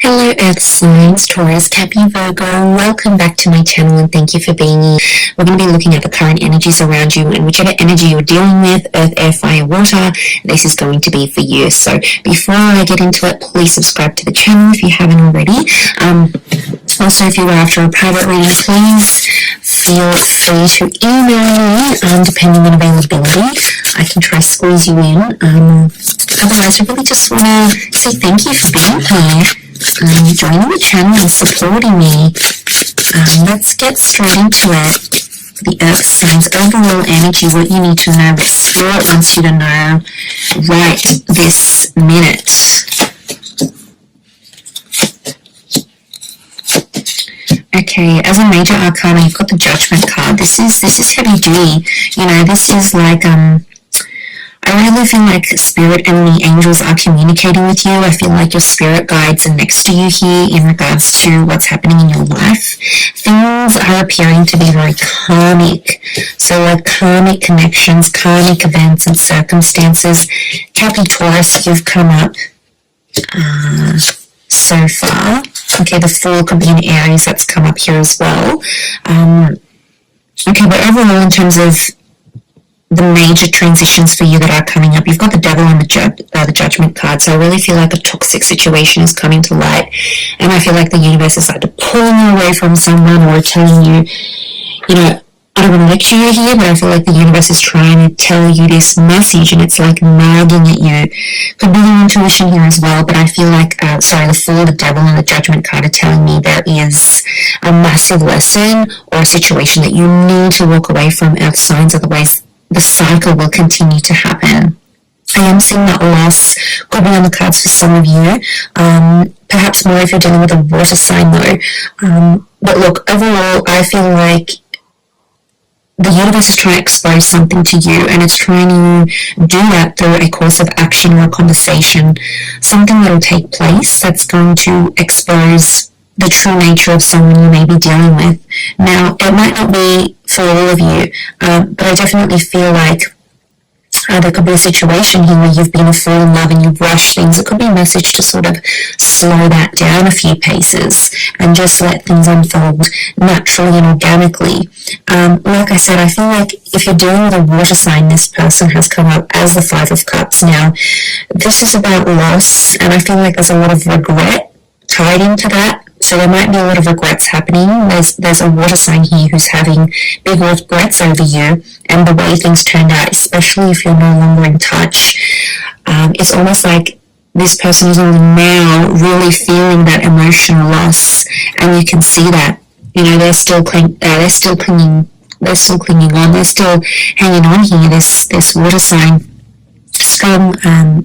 Hello Earth signs, Taurus, Capricorn, Virgo. Welcome back to my channel and thank you for being here. We're going to be looking at the current energies around you, and whichever energy you're dealing with, earth, air, fire, water, this is going to be for you. So before I get into it, please subscribe to the channel if you haven't already. Also, if you are after a private reading, please feel free to email me, depending on availability. I can try squeeze you in. Otherwise, I really just want to say thank you for being here. Joining the channel and supporting me. Let's get straight into it. The earth signs, overall energy, what you need to know, what spirit wants you to know right this minute. Okay, as a major arcana, you've got the Judgment card. This is heavy duty. You know, this is like I really feel like spirit and the angels are communicating with you. I feel like your spirit guides are next to you here in regards to what's happening in your life. Things are appearing to be very karmic. So like karmic connections, karmic events and circumstances. Capricorn, Taurus, you've come up so far. Okay, the Fool could be an Aries that's come up here as well. Okay, but overall in terms of the major transitions for you that are coming up, you've got the Devil and the Judgment card. So I really feel like a toxic situation is coming to light, and I feel like the universe is either pulling you away from someone or telling you, you know, I don't want to lecture you here, but I feel like the universe is trying to tell you this message, and it's like nagging at you. Could be your intuition here as well, but I feel like, the Fool, the Devil, and the Judgment card are telling me there is a massive lesson or a situation that you need to walk away from, Earth signs, otherwise the cycle will continue to happen. I am seeing that loss could be on the cards for some of you, perhaps more if you're dealing with a water sign though. But look, overall, I feel like the universe is trying to expose something to you, and it's trying to do that through a course of action or a conversation, something that will take place that's going to expose the true nature of someone you may be dealing with. Now, it might not be for all of you, but I definitely feel like there could be a situation here where you've been a fool in love and you've rushed things. It could be a message to sort of slow that down a few paces and just let things unfold naturally and organically. Like I said, I feel like if you're dealing with a water sign, this person has come up as the Five of Cups. Now, this is about loss, and I feel like there's a lot of regret tied into that. So there might be a lot of regrets happening. There's a water sign here who's having big regrets over you and the way things turned out, especially if you're no longer in touch. It's almost like this person is only now really feeling that emotional loss, and you can see that. You know, they're still clinging on, they're still hanging on here. This water sign, strong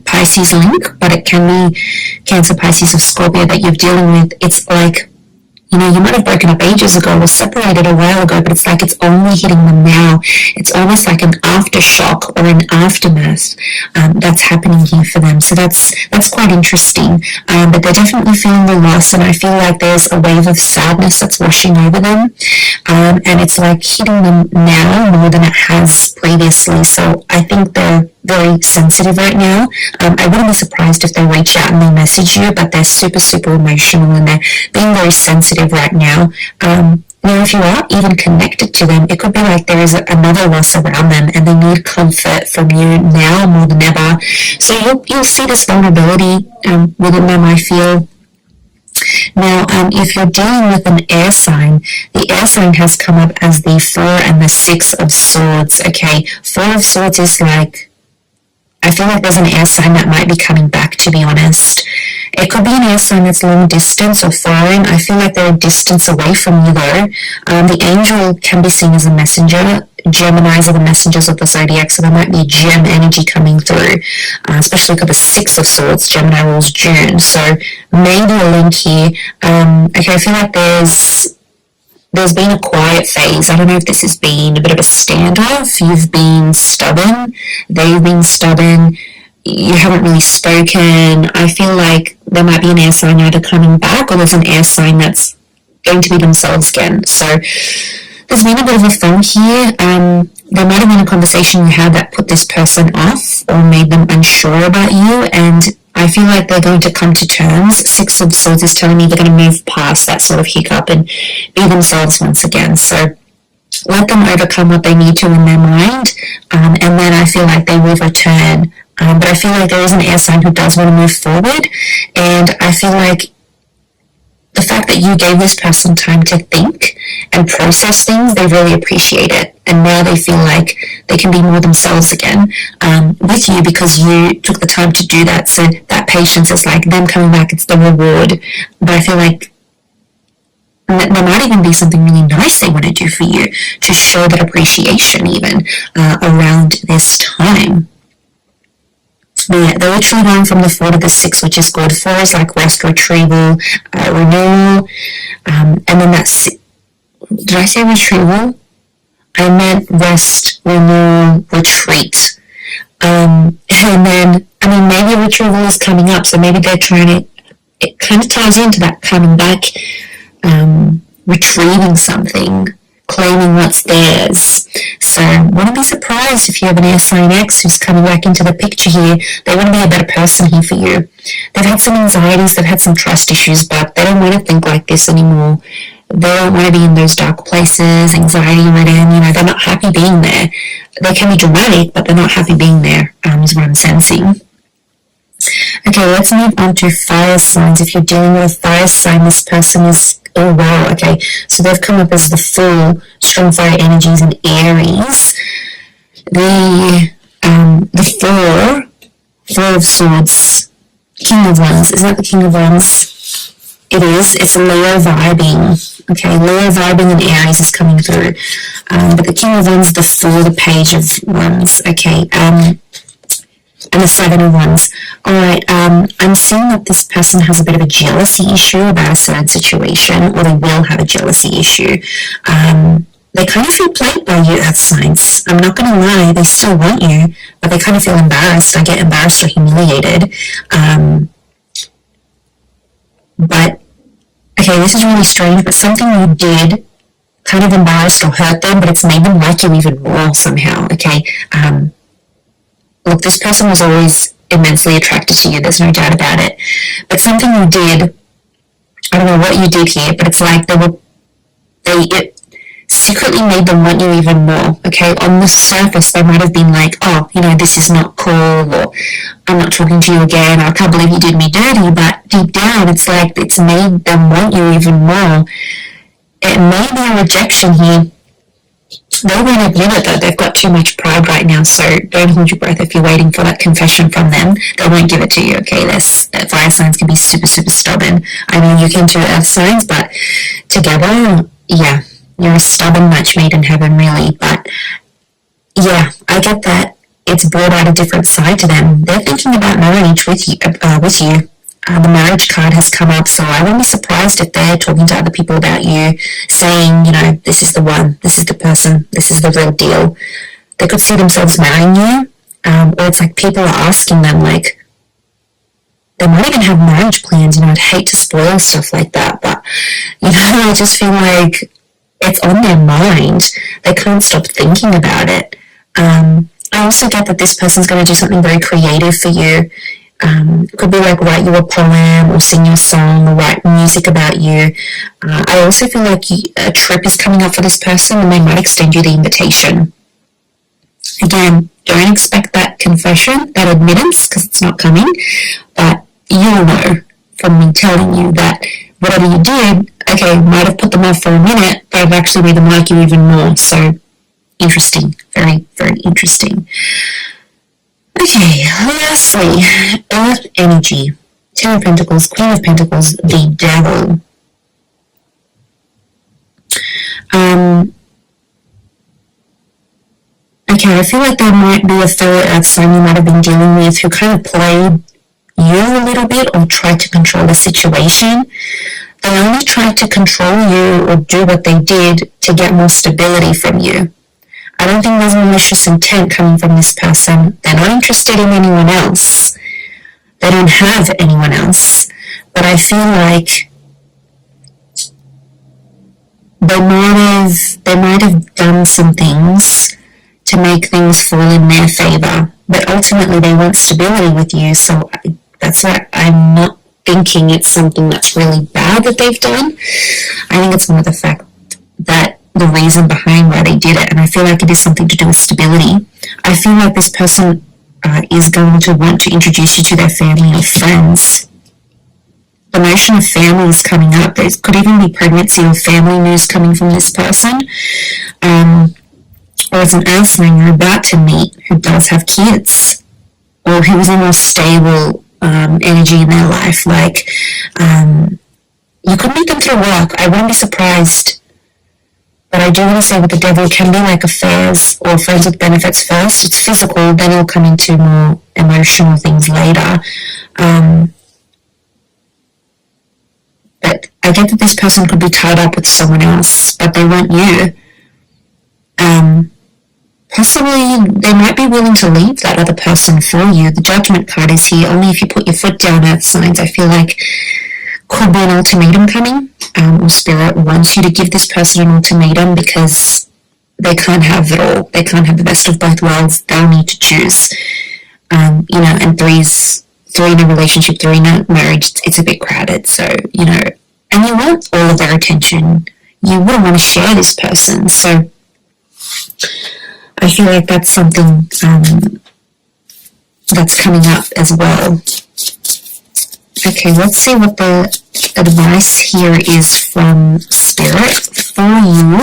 Pisces link, but it can be Cancer, Pisces, or Scorpio that you're dealing with. It's like, you know, you might have broken up ages ago or separated a while ago, but it's like it's only hitting them now. It's almost like an aftershock or an aftermath that's happening here for them. So that's quite interesting. But they're definitely feeling the loss, and I feel like there's a wave of sadness that's washing over them. And it's like hitting them now more than it has previously. So I think they're very sensitive right now. I wouldn't be surprised if they reach out and they message you, but they're super, super emotional and they're being very sensitive right now. Now, if you are even connected to them, it could be like there is another loss around them and they need comfort from you now more than ever. So you'll see this vulnerability within them, I feel. Now, if you're dealing with an air sign, the air sign has come up as the 4 and the 6 of Swords. Okay, 4 of Swords is like, I feel like there's an air sign that might be coming back, to be honest. It could be an air sign that's long distance or foreign. I feel like they're a distance away from you though. The angel can be seen as a messenger. Geminis are the messengers of the zodiac, so there might be a gem energy coming through, especially because the 6 of Swords, Gemini rules June, so maybe a link here. Okay, I feel like there's been a quiet phase. I don't know if this has been a bit of a standoff. You've been stubborn, they've been stubborn, you haven't really spoken. I feel like there might be an air sign either coming back or there's an air sign that's going to be themselves again. So there's been a bit of a funk here. There might have been a conversation you had that put this person off or made them unsure about you, and I feel like they're going to come to terms. Six of Swords is telling me they're going to move past that sort of hiccup and be themselves once again. So let them overcome what they need to in their mind, and then I feel like they will return. But I feel like there is an air sign who does want to move forward, and I feel like the fact that you gave this person time to think and process things, they really appreciate it. And now they feel like they can be more themselves again with you because you took the time to do that. So that patience is like them coming back, it's the reward. But I feel like there might even be something really nice they want to do for you to show that appreciation even around this time. They're literally going from the 4 to the 6, which is good. 4 is like rest, retrieval, renewal, and then that's, did I say retrieval? I meant rest, renewal, retreat. And then, I mean, maybe retrieval is coming up, so maybe they're trying to, it kind of ties into that coming back, retrieving something, claiming what's theirs. So wouldn't be surprised if you have an air sign X who's coming back into the picture here. They want to be a better person here for you. They've had some anxieties, they've had some trust issues, but they don't want to think like this anymore. They don't want to be in those dark places, anxiety ridden, they're not happy being there. They can be dramatic, but they're not happy being there, is what I'm sensing. Okay, let's move on to fire signs. If you're dealing with a fire sign, this person is, oh wow, okay, so they've come up as the Fool, strong fire energies, and Aries. The Four of Swords, King of Wands, isn't that the King of Wands? It is, it's Leo vibing, okay, Leo vibing and Aries is coming through, but the King of Wands, the Fool, the Page of Wands, okay, and the 7 of Wands. Alright, I'm seeing that this person has a bit of a jealousy issue about a certain situation, or they will have a jealousy issue. They kind of feel played by you, Earth signs. I'm not going to lie, they still want you, but they kind of feel embarrassed. I get embarrassed or humiliated. But, okay, this is really strange, but something you did kind of embarrassed or hurt them, but it's made them like you even more somehow, okay? Look, this person was always immensely attracted to you, there's no doubt about it. But something you did, I don't know what you did here, but it's like it secretly made them want you even more, okay? On the surface, they might have been like, oh, this is not cool, or I'm not talking to you again, or I can't believe you did me dirty, but deep down, it's like it's made them want you even more. It may be a rejection here. They won't admit it though, they've got too much pride right now, so don't hold your breath if you're waiting for that confession from them. They won't give it to you, okay? Fire signs can be super, super stubborn. I mean, you can do earth signs, but together, yeah, you're a stubborn match made in heaven, really. But yeah, I get that it's brought out a different side to them. They're thinking about marriage with you. The marriage card has come up, so I wouldn't be surprised if they're talking to other people about you, saying, this is the one, this is the person, this is the real deal. They could see themselves marrying you, or it's like people are asking them, like, they might even have marriage plans. I'd hate to spoil stuff like that, but, I just feel like it's on their mind. They can't stop thinking about it. I also get that this person's going to do something very creative for you. It could be like write you a poem or sing you a song or write music about you. I also feel like a trip is coming up for this person and they might extend you the invitation. Again, don't expect that confession, that admittance, because it's not coming, but you'll know from me telling you that whatever you did, okay, might have put them off for a minute, but it actually made them like you even more. So interesting, very, very interesting. Okay, lastly, Earth energy, 10 of Pentacles, Queen of Pentacles, the Devil. Okay, I feel like there might be a fellow Earth sign you might have been dealing with who kind of played you a little bit or tried to control the situation. They only tried to control you or do what they did to get more stability from you. I don't think there's malicious intent coming from this person. They're not interested in anyone else. They don't have anyone else. But I feel like they might have done some things to make things fall in their favor. But ultimately they want stability with you, so That's why I'm not thinking it's something that's really bad that they've done. I think it's more the fact that the reason behind why they did it, and I feel like it is something to do with stability. I feel like this person is going to want to introduce you to their family or friends. The notion of family is coming up. There could even be pregnancy or family news coming from this person. Or it's an earth sign you're about to meet who does have kids, or who is in a more stable energy in their life. Like, you could meet them through work. I wouldn't be surprised. But I do want to say with the devil, it can be like affairs or friends with benefits first. It's physical, then it'll come into more emotional things later. But I get that this person could be tied up with someone else, but they want you. Possibly they might be willing to leave that other person for you. The Judgment card is here. Only if you put your foot down, earth signs. I feel like could be an ultimatum coming, or spirit wants you to give this person an ultimatum because they can't have it all. They can't have the best of both worlds. They'll need to choose. And three in a relationship, three in a marriage, it's a bit crowded. So, and you want all of their attention. You wouldn't want to share this person. So I feel like that's something that's coming up as well. Okay, let's see what the advice here is from Spirit for you.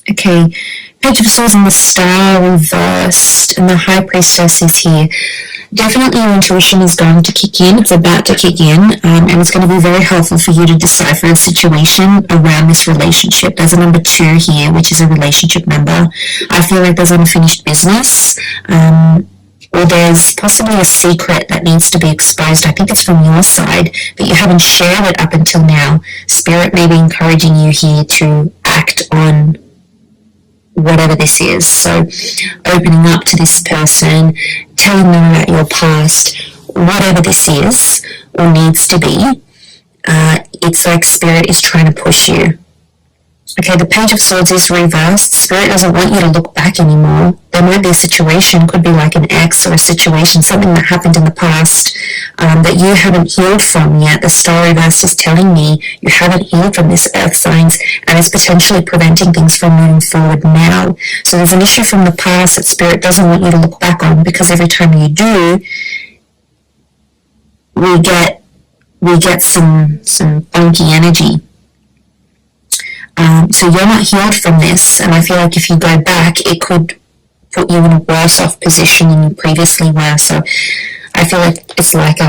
Okay, Page of Swords and the Star reversed, and the High Priestess is here. Definitely your intuition is going to kick in. It's about to kick in, and it's going to be very helpful for you to decipher a situation around this relationship. There's a number 2 here, which is a relationship number. I feel like there's unfinished business, or there's possibly a secret that needs to be exposed. I think it's from your side, but you haven't shared it up until now. Spirit may be encouraging you here to act on whatever this is. So opening up to this person, telling them about your past, whatever this is or needs to be, it's like Spirit is trying to push you. Okay, the Page of Swords is reversed. Spirit doesn't want you to look back anymore. There might be a situation, could be like an ex or a situation, something that happened in the past that you haven't healed from yet. The Star reversed is telling me you haven't healed from this, earth signs, and it's potentially preventing things from moving forward now. So there's an issue from the past that Spirit doesn't want you to look back on, because every time you do, we get some funky energy. So you're not healed from this, and I feel like if you go back, it could put you in a worse off position than you previously were. So I feel like it's like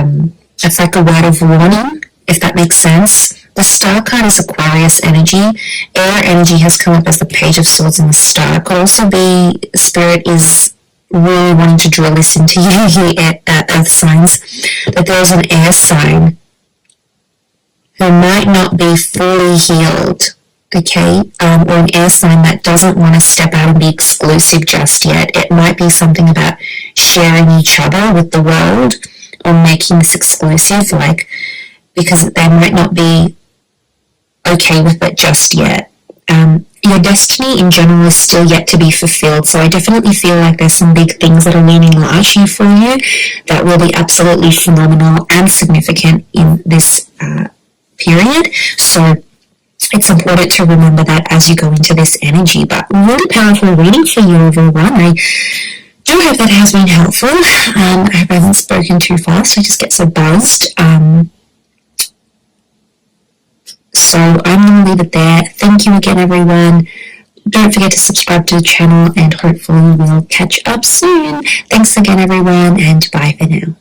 a word of warning, if that makes sense. The Star card is Aquarius energy. Air energy has come up as the Page of Swords and the Star. It could also be Spirit is really wanting to drill this into you here at Earth signs, that there's an air sign who might not be fully healed. Okay, or an air sign that doesn't want to step out and be exclusive just yet. It might be something about sharing each other with the world, or making this exclusive, like, because they might not be okay with it just yet. Your destiny in general is still yet to be fulfilled, so I definitely feel like there's some big things that are leaning large here for you that will be absolutely phenomenal and significant in this period. So it's important to remember that as you go into this energy. But really powerful reading for you, everyone. I do hope that has been helpful. I hope I haven't spoken too fast. I just get so buzzed. So I'm going to leave it there. Thank you again, everyone. Don't forget to subscribe to the channel, and hopefully we'll catch up soon. Thanks again, everyone, and bye for now.